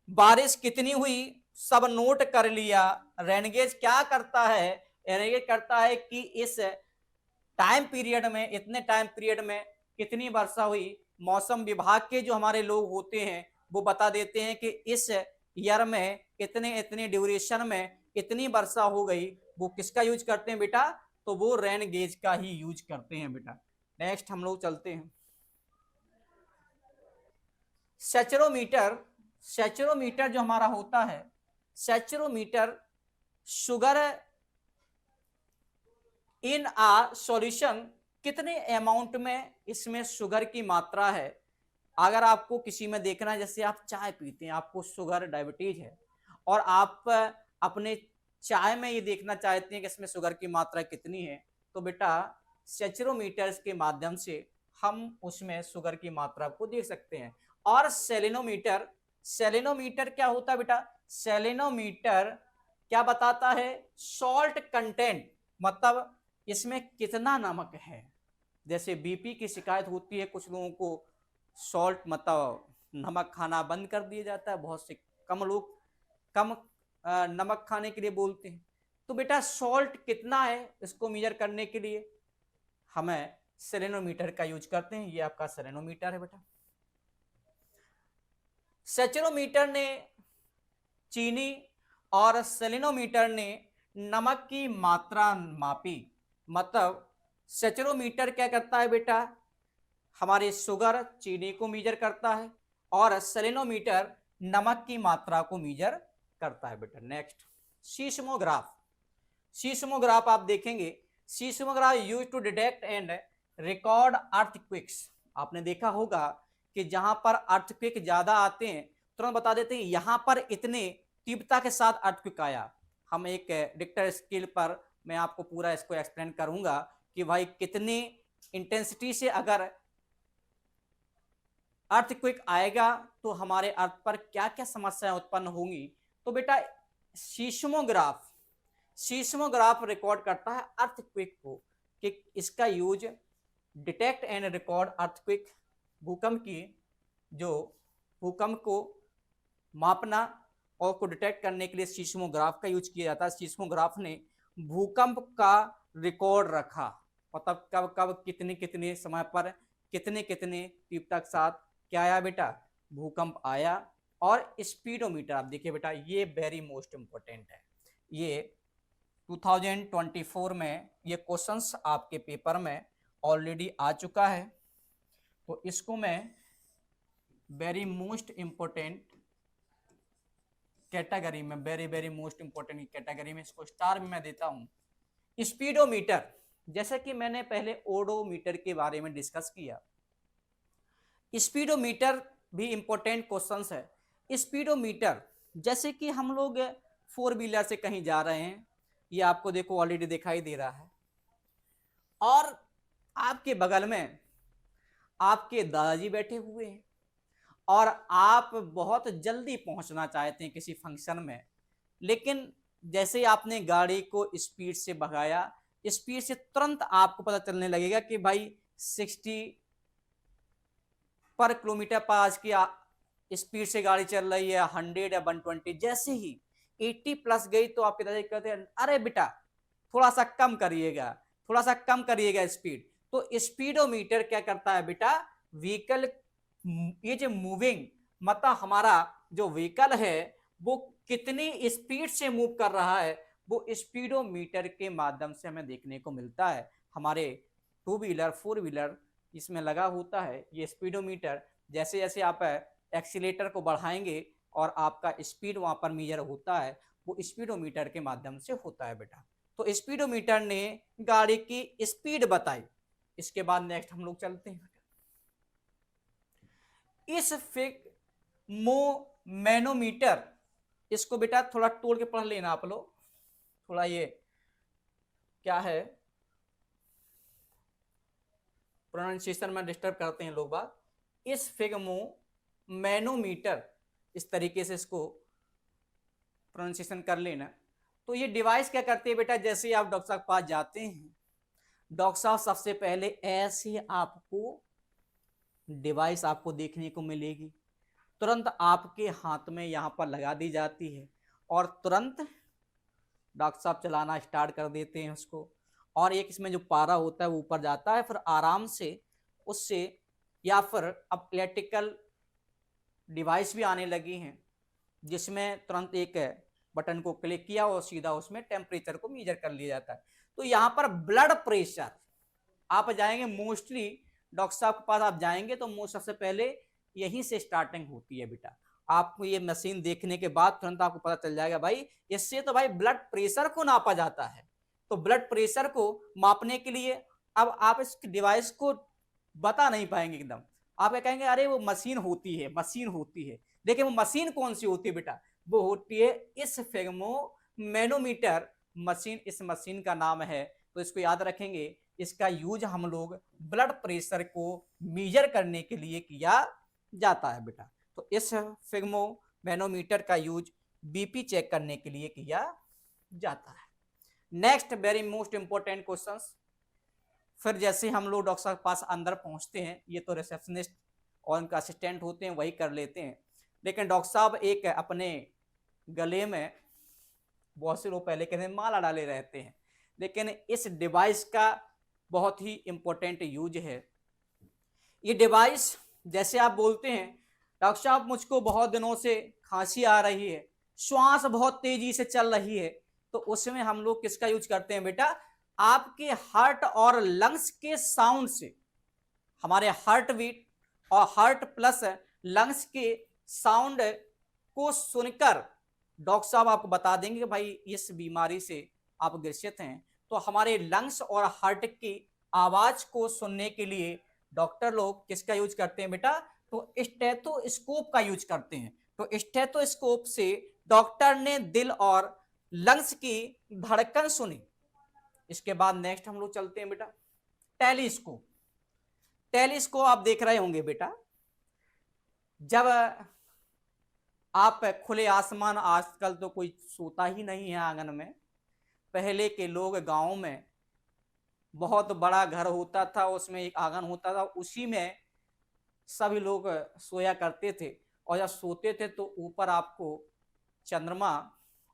बारिश कितनी हुई सब नोट कर लिया। रेनगेज क्या करता है, रेनगेज करता है कि इस टाइम पीरियड में, इतने टाइम पीरियड में कितनी वर्षा हुई। मौसम विभाग के जो हमारे लोग होते हैं वो बता देते हैं कि इस ईयर में इतने इतने ड्यूरेशन में इतनी वर्षा हो गई। वो किसका यूज करते हैं बेटा, तो वो रेन गेज का ही यूज करते हैं बेटा। नेक्स्ट हम लोग चलते हैं सैचुरोमीटर। सैचुरोमीटर जो हमारा होता है, सैचुरोमीटर शुगर इन आ सॉल्यूशन, कितने अमाउंट में इसमें शुगर की मात्रा है। अगर आपको किसी में देखना है, जैसे आप चाय पीते हैं, आपको शुगर डायबिटीज है और आप अपने चाय में ये देखना चाहते हैं कि इसमें शुगर की मात्रा कितनी है, तो बेटा सेचरोमीटर के माध्यम से हम उसमें शुगर की मात्रा को देख सकते हैं। और सेलेनोमीटर, सेलेनोमीटर क्या होता है बेटा? सेलेनोमीटर क्या बताता है? सॉल्ट कंटेंट, मतलब इसमें कितना नमक है। जैसे बीपी की शिकायत होती है, कुछ लोगों को सॉल्ट मतलब नमक खाना बंद कर दिया जाता है, बहुत से कम लोग कम नमक खाने के लिए बोलते हैं। तो बेटा सॉल्ट कितना है इसको मेजर करने के लिए हमें सेलेनोमीटर का यूज करते हैं। ये आपका सेलेनोमीटर है बेटा। सेचरोमीटर ने चीनी और सेलेनोमीटर ने नमक की मात्रा मापी। मतलब सेचरोमीटर क्या करता है बेटा? हमारे शुगर चीनी को मीजर करता है और सेलेनोमीटर नमक की मात्रा को मीजर करता है बेटा। Next, seismograph. सीस्मोग्राफ आप देखेंगे, seismograph use to detect and record earthquakes. आपने देखा होगा कि जहां पर अर्थक्वेक ज्यादा आते हैं तुरंत बता देते हैं यहां पर इतने तीव्रता के साथ अर्थक्वेक आया। हम एक रिक्टर स्केल पर मैं आपको पूरा इसको एक्सप्लेन करूंगा कि भाई कितने इंटेंसिटी से अगर अर्थक्वेक आएगा तो हमारे अर्थ पर क्या क्या समस्याएं उत्पन्न होंगी। तो बेटा सीस्मोग्राफ, सीस्मोग्राफ रिकॉर्ड करता है अर्थक्वेक को, कि इसका use detect and record earthquake, भूकंप की जो भूकंप को मापना और को डिटेक्ट करने के लिए सीस्मोग्राफ का यूज किया जाता है। सीस्मोग्राफ ने भूकंप का रिकॉर्ड रखा, मतलब कब कब कितने कितने समय पर कितने कितने तीव्रता के साथ क्या आया बेटा? भूकंप आया। और स्पीडोमीटर आप देखिए बेटा, ये वेरी मोस्ट इंपॉर्टेंट है। ये 2024 में ये क्वेश्चंस आपके पेपर में ऑलरेडी आ चुका है, तो इसको मैं वेरी मोस्ट इंपॉर्टेंट कैटेगरी में, very very most important category में इसको स्टार में मैं देता हूं। स्पीडोमीटर, जैसे कि मैंने पहले ओडोमीटर के बारे में डिस्कस किया, स्पीडोमीटर भी इंपॉर्टेंट क्वेश्चंस है। स्पीडोमीटर जैसे कि हम लोग 4 व्हीलर से कहीं जा रहे हैं, ये आपको देखो ऑलरेडी दिखाई दे रहा है, और आपके बगल में आपके दादाजी बैठे हुए हैं और आप बहुत जल्दी पहुंचना चाहते हैं किसी फंक्शन में, लेकिन जैसे आपने गाड़ी को स्पीड से भगाया, स्पीड से तुरंत आपको पता चलने लगेगा कि भाई 60 पर किलोमीटर पर आज की स्पीड से गाड़ी चल रही है, 100 या 120। जैसे ही 80 प्लस गई तो आपके दादाजी कहते हैं अरे बेटा थोड़ा सा कम करिएगा, थोड़ा सा कम करिएगा स्पीड। तो स्पीडोमीटर क्या करता है बेटा? व्हीकल, ये जो मूविंग, मतलब हमारा जो व्हीकल है वो कितनी स्पीड से मूव कर रहा है, वो स्पीडोमीटर के माध्यम से हमें देखने को मिलता है। हमारे 2 व्हीलर 4 व्हीलर इसमें लगा होता है ये स्पीडोमीटर। जैसे जैसे आप एक्सीलेटर को बढ़ाएंगे और आपका स्पीड वहां पर मेजर होता है, वो स्पीडोमीटर के माध्यम से होता है बेटा। तो स्पीडोमीटर ने गाड़ी की स्पीड बताई। इसके बाद नेक्स्ट हम लोग चलते हैं इस मैनोमीटर, इसको बेटा थोड़ा तोड़ के पढ़ लेना आप लोग, थोड़ा ये क्या है प्रोनाउंसिएशन में डिस्टर्ब करते हैं लोग बात। इस मैनोमीटर, इस तरीके से इसको प्रोनाउंसिएशन कर लेना। तो ये डिवाइस क्या करती है बेटा? जैसे आप डॉक्टर साहब के पास जाते हैं, डॉक्टर साहब सबसे पहले ऐसे आपको डिवाइस आपको देखने को मिलेगी, तुरंत आपके हाथ में यहाँ पर लगा दी जाती है और तुरंत डॉक्टर साहब चलाना स्टार्ट कर देते हैं उसको। और एक इसमें जो पारा होता है वो ऊपर जाता है, फिर आराम से उससे, या फिर अब इलेक्ट्रिकल डिवाइस भी आने लगी हैं जिसमें तुरंत एक बटन को क्लिक किया और सीधा उसमें टेम्परेचर को मेजर कर लिया जाता है। तो यहाँ पर ब्लड प्रेशर, आप जाएंगे मोस्टली डॉक्टर साहब के पास आप जाएंगे तो सबसे पहले यहीं से स्टार्टिंग होती है बेटा। आपको ये मशीन देखने के बाद तुरंत आपको पता चल जाएगा भाई इससे तो भाई ब्लड प्रेशर को नापा जाता है। तो ब्लड प्रेशर को मापने के लिए अब आप इस डिवाइस को बता नहीं पाएंगे एकदम, आप क्या कहेंगे अरे वो मशीन होती है, मशीन होती है। देखिए वो मशीन कौन सी होती है बेटा? वो होती है इस मैनोमीटर मशीन इस मशीन का नाम है, तो इसको याद रखेंगे। इसका यूज हम लोग ब्लड प्रेशर को मेजर करने के लिए किया जाता है बेटा। तो इस फिग्मो मैनोमीटर का यूज बीपी चेक करने के लिए किया जाता है। Next very most important questions. फिर जैसे हम लोग डॉक्टर साहब के पास अंदर पहुंचते हैं, ये तो रिसेप्शनिस्ट और उनका असिस्टेंट होते हैं, वही कर लेते हैं, लेकिन डॉक्टर साहब एक अपने गले में, बहुत से लोग पहले कहते हैं माला डाले रहते हैं, लेकिन इस डिवाइस का बहुत ही इंपॉर्टेंट यूज है। ये डिवाइस जैसे आप बोलते हैं डॉक्टर साहब मुझको बहुत दिनों से खांसी आ रही है, श्वास बहुत तेजी से चल रही है, तो उसमें हम लोग किसका यूज करते हैं बेटा? आपके हार्ट और लंग्स के साउंड से, हमारे हार्ट बीट और हार्ट प्लस लंग्स के साउंड को सुनकर डॉक्टर साहब आपको बता देंगे कि भाई इस बीमारी से आप ग्रसित हैं। तो हमारे लंग्स और हार्ट की आवाज को सुनने के लिए डॉक्टर लोग किसका यूज करते हैं बेटा? तो स्टेथोस्कोप का यूज करते हैं। तो स्टेथोस्कोप से डॉक्टर ने दिल और लंग्स की धड़कन सुनी। इसके बाद नेक्स्ट हम लोग चलते हैं बेटा टेलीस्कोप। टेलीस्कोप आप देख रहे होंगे बेटा, जब आप खुले आसमान, आजकल तो कोई सोता ही नहीं है आंगन में, पहले के लोग गांव में बहुत बड़ा घर होता था, उसमें एक आंगन होता था, उसी में सभी लोग सोया करते थे, और जब सोते थे तो ऊपर आपको चंद्रमा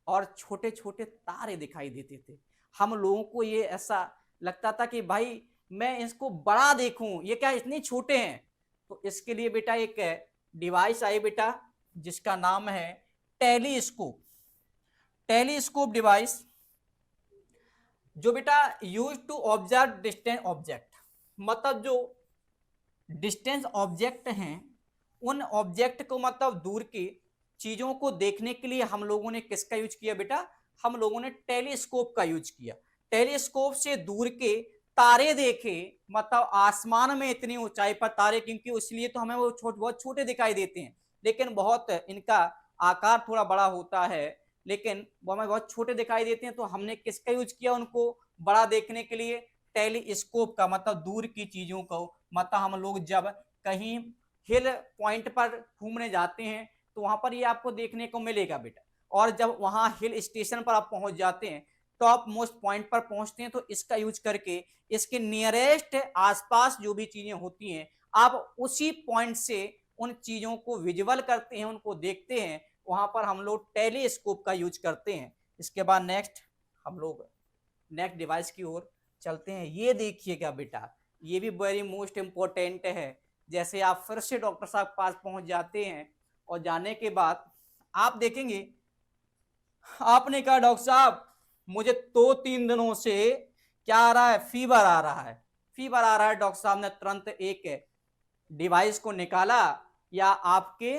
और छोटे छोटे तारे दिखाई देते थे। हम लोगों को ये ऐसा लगता था कि भाई मैं इसको बड़ा देखूं, ये क्या इतने छोटे हैं। तो इसके लिए बेटा एक डिवाइस आई बेटा जिसका नाम है टेलीस्कोप। टेलीस्कोप डिवाइस जो बेटा use to observe distance object, मतलब जो डिस्टेंस ऑब्जेक्ट हैं उन ऑब्जेक्ट को, मतलब दूर की चीजों को देखने के लिए हम लोगों ने किसका यूज किया बेटा? हम लोगों ने टेलीस्कोप का यूज किया। टेलीस्कोप से दूर के तारे देखे, मतलब आसमान में इतनी ऊंचाई पर तारे, क्योंकि इसलिए तो हमें वो बहुत छोटे दिखाई देते हैं, लेकिन बहुत इनका आकार थोड़ा बड़ा होता है, लेकिन वो हमें बहुत छोटे दिखाई देते हैं। तो हमने किसका यूज किया उनको बड़ा देखने के लिए? टेलीस्कोप का, मतलब दूर की चीजों को, मतलब हम लोग जब कहीं हिल पॉइंट पर घूमने जाते हैं तो वहां पर ये आपको देखने को मिलेगा बेटा। और जब वहां हिल स्टेशन पर आप पहुंच जाते हैं, टॉप मोस्ट पॉइंट पर पहुंचते हैं, तो इसका यूज करके इसके नियरेस्ट आसपास जो भी चीजें होती हैं आप उसी पॉइंट से उन चीजों को विजुअल करते हैं, उनको देखते हैं। वहां पर हम लोग टेलीस्कोप का यूज करते हैं। इसके बाद नेक्स्ट हम लोग नेक्स्ट डिवाइस की ओर चलते हैं। ये देखिएगा बेटा, ये भी वेरी मोस्ट इंपॉर्टेंट है। जैसे आप फिर से डॉक्टर साहब के पास पहुंच जाते हैं और जाने के बाद आप देखेंगे, आपने कहा डॉक्टर साहब मुझे 2-3 दिनों से क्या आ रहा है? फीवर आ रहा है, फीवर आ रहा है। डॉक्टर साहब ने तुरंत एक डिवाइस को निकाला, या आपके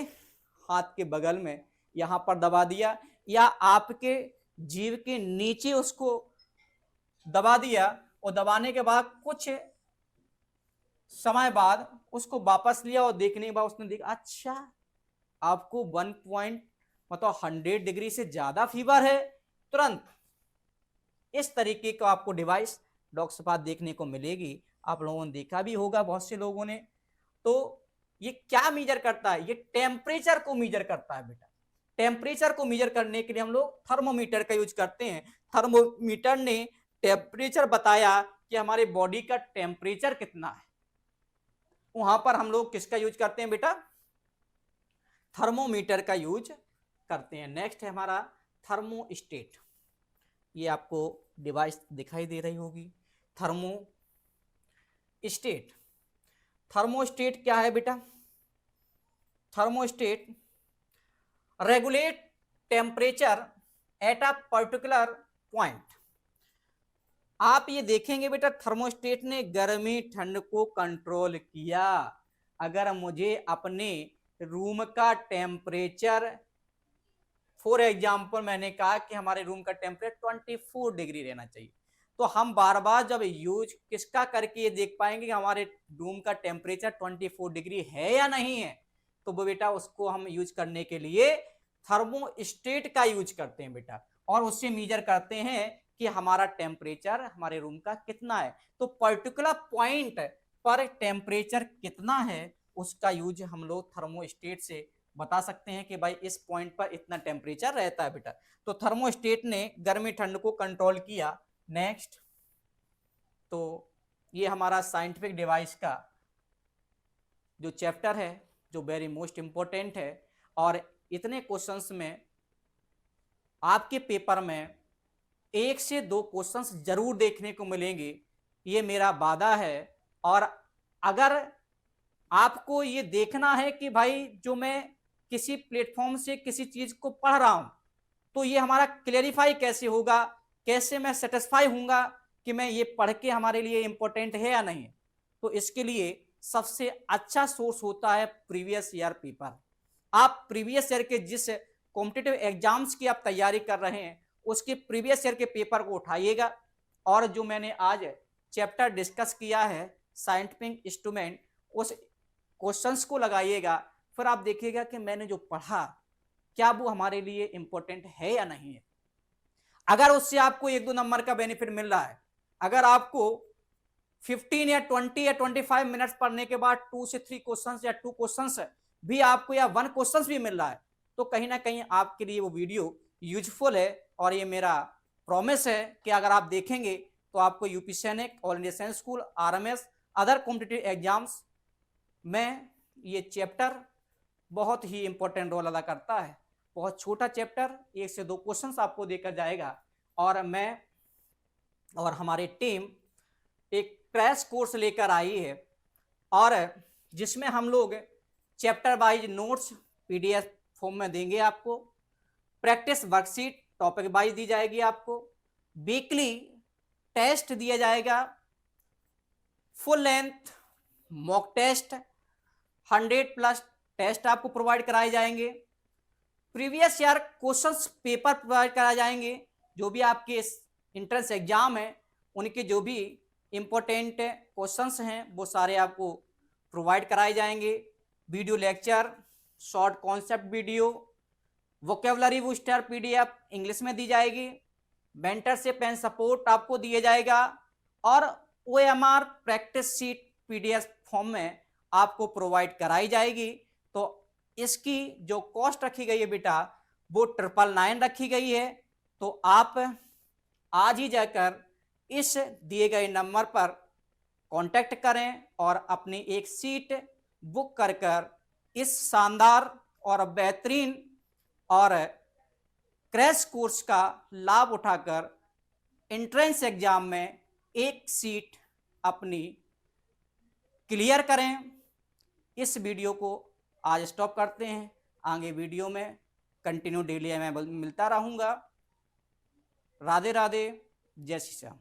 हाथ के बगल में यहां पर दबा दिया, या आपके जीभ के नीचे उसको दबा दिया, और दबाने के बाद कुछ समय बाद उसको वापस लिया, और देखने के बाद उसने देखा अच्छा आपको 100 डिग्री से ज्यादा फीवर है। तुरंत इस तरीके का आपको डिवाइस डॉक्टर के पास देखने को मिलेगी। आप लोगों ने देखा भी होगा बहुत से लोगों ने। तो ये क्या मेजर करता है? ये टेम्परेचर को मेजर करता है बेटा। टेम्परेचर को मेजर करने के लिए हम लोग थर्मोमीटर का यूज करते हैं। थर्मोमीटर ने टेम्परेचर बताया कि हमारे बॉडी का टेम्परेचर कितना है, वहां पर हम लोग किसका यूज करते हैं बेटा? थर्मोमीटर का यूज करते हैं। नेक्स्ट है हमारा थर्मोस्टेट। ये आपको डिवाइस दिखाई दे रही होगी, थर्मोस्टेट। थर्मोस्टेट क्या है बेटा? Thermostat regulate temperature at a particular point. आप ये देखेंगे बेटा, थर्मोस्टेट ने गर्मी ठंड को कंट्रोल किया। अगर मुझे अपने रूम का टेम्परेचर, फॉर एग्जाम्पल मैंने कहा कि हमारे रूम का टेम्परेचर 24 डिग्री रहना चाहिए, तो हम बार बार जब यूज किसका करके ये देख पाएंगे कि हमारे रूम का टेम्परेचर 24 डिग्री है या नहीं है? तो वो बेटा उसको हम यूज करने के लिए थर्मोस्टेट का यूज करते हैं बेटा। और उससे मेजर करते हैं कि हमारा टेम्परेचर हमारे रूम का कितना है। तो पर्टिकुलर पॉइंट पर टेम्परेचर कितना है उसका यूज हम लोग थर्मोस्टेट से बता सकते हैं कि भाई इस पॉइंट पर इतना टेम्परेचर रहता है बेटा। तो थर्मोस्टेट ने गर्मी ठंड को कंट्रोल किया। नेक्स्ट, तो ये हमारा साइंटिफिक डिवाइस का जो चैप्टर है जो वेरी मोस्ट इंपॉर्टेंट है, और इतने क्वेश्चंस में आपके पेपर में 1 से 2 क्वेश्चंस जरूर देखने को मिलेंगे, ये मेरा वादा है। और अगर आपको ये देखना है कि भाई जो मैं किसी प्लेटफॉर्म से किसी चीज को पढ़ रहा हूं तो ये हमारा क्लेरिफाई कैसे होगा, कैसे मैं सेटिस्फाई होऊंगा कि मैं ये पढ़ के हमारे लिए इंपॉर्टेंट है या नहीं, तो इसके लिए सबसे अच्छा सोर्स होता है प्रीवियस ईयर पेपर। आप प्रीवियस ईयर के जिस कॉम्पिटिटिव एग्जाम्स की आप तैयारी कर रहे हैं उसके प्रीवियस ईयर के पेपर को उठाइएगा, और जो मैंने आज चैप्टर डिस्कस किया है साइंटिफिक इंस्ट्रूमेंट, उस क्वेश्चंस को लगाइएगा। फिर आप देखिएगा कि मैंने जो पढ़ा क्या वो हमारे लिए इंपॉर्टेंट है या नहीं है। अगर उससे आपको 1-2 नंबर का बेनिफिट मिल रहा है, अगर आपको 15 या 20 या 25 मिनट्स पढ़ने के बाद 2 से 3 क्वेश्चंस या 2 क्वेश्चंस भी आपको या 1 क्वेश्चंस भी मिल रहा है, तो कहीं ना कहीं आपके लिए वो वीडियो यूजफुल है। और ये मेरा प्रॉमिस है कि अगर आप देखेंगे तो आपको यूपी सैनिक, all India science school, RMS, other competitive exams में ये चैप्टर बहुत ही इंपॉर्टेंट रोल अदा करता है। बहुत छोटा चैप्टर, 1 से 2 क्वेश्चंस आपको देकर जाएगा, और मैं और हमारी टीम एक क्रैश कोर्स लेकर आई है, और जिसमें हम लोग chapter wise notes PDF form में देंगे आपको, प्रैक्टिस वर्कशीट टॉपिक वाइज दी जाएगी आपको, वीकली टेस्ट दिया जाएगा, full length mock test 100+ test आपको प्रोवाइड कराए जाएंगे, previous year questions paper provide कराए जाएंगे, जो भी आपके एंट्रेंस एग्जाम है उनके जो भी इंपॉर्टेंट क्वेश्चंस हैं वो सारे आपको प्रोवाइड कराए जाएंगे, video lecture, short concept video, vocabulary booster PDF English में दी जाएगी, मेंटर से पेन सपोर्ट आपको दिया जाएगा, और OMR practice sheet PDF form में आपको प्रोवाइड कराई जाएगी। तो इसकी जो कॉस्ट रखी गई है बेटा वो 999 रखी गई है। तो आप आज ही जाकर इस दिए गए नंबर पर कांटेक्ट करें और अपनी एक सीट बुक कर इस शानदार और बेहतरीन और क्रैश कोर्स का लाभ उठाकर एंट्रेंस एग्जाम में एक सीट अपनी क्लियर करें। इस वीडियो को आज स्टॉप करते हैं, आगे वीडियो में कंटिन्यू डेली मैं मिलता रहूँगा। राधे राधे, जय श्री श्याम।